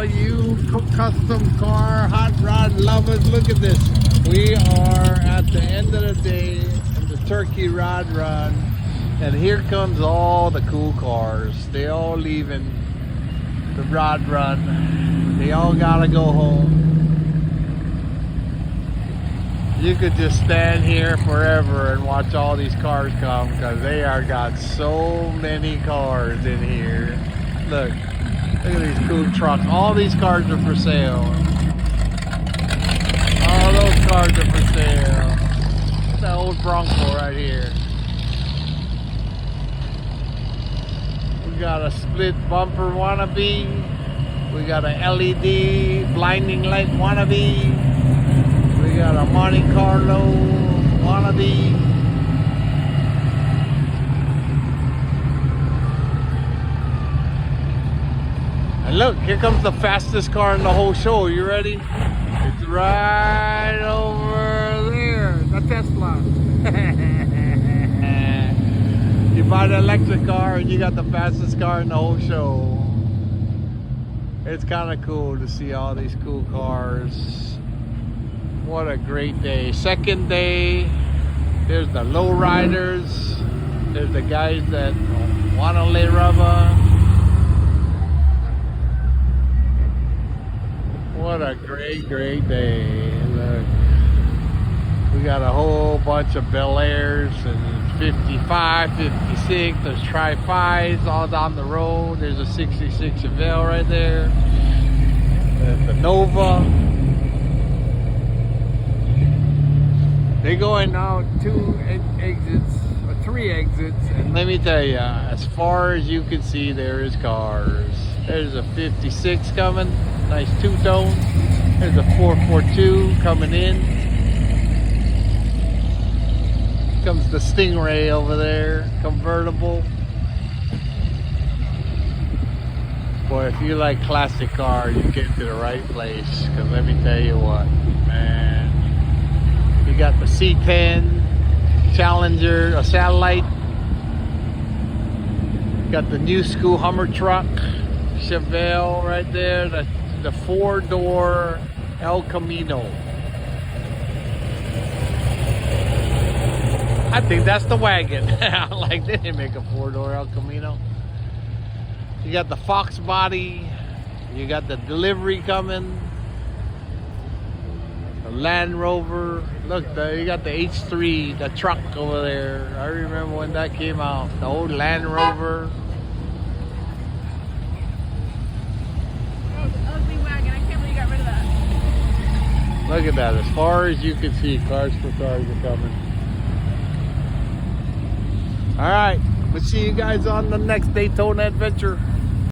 all you custom car, hot rod lovers, look at this. We are at the end of the day in the Turkey Rod Run, and here comes all the cool cars. They all leaving the Rod Run. They all gotta go home. You could just stand here forever and watch all these cars come, because they are got so many cars in here. Look at these cool trucks. All these cars are for sale. All those cars are for sale. The old Bronco right here. We got a split bumper wannabe. We got a LED blinding light wannabe. We got a Monte Carlo wannabe. And look, here comes the fastest car in the whole show. You ready? It's right over there. The Tesla. You buy the electric car and you got the fastest car in the whole show. It's kind of cool to see all these cool cars. What a great day. Second day. There's the low riders. There's the guys that want to lay rubber. What a great day. Look, we got a whole bunch of Bel Airs and 55, 56. There's Tri-Fi's all down the road. There's a 66 Chevelle right there. There's the Nova. They're going out 2 exits or 3 exits, and let me tell you, as far as you can see, there is cars. There's a 56 coming, nice two-tone. There's a 442 coming in. Comes the Stingray over there, convertible. Boy, if you like classic cars, you get to the right place. Because let me tell you what, man. You got the C10 Challenger, a Satellite. Got the new school Hummer truck, Chevelle right there. The 4-door El Camino. I think that's the wagon. Like, they didn't make a 4-door El Camino. You got the Fox body. You got the delivery coming. The Land Rover. Look, you got the H3, the truck over there. I remember when that came out. The old Land Rover. Ugly wagon. I can't believe you got rid of that. Look at that. As far as you can see, cars for cars are coming. Alright, we'll see you guys on the next Daytona adventure.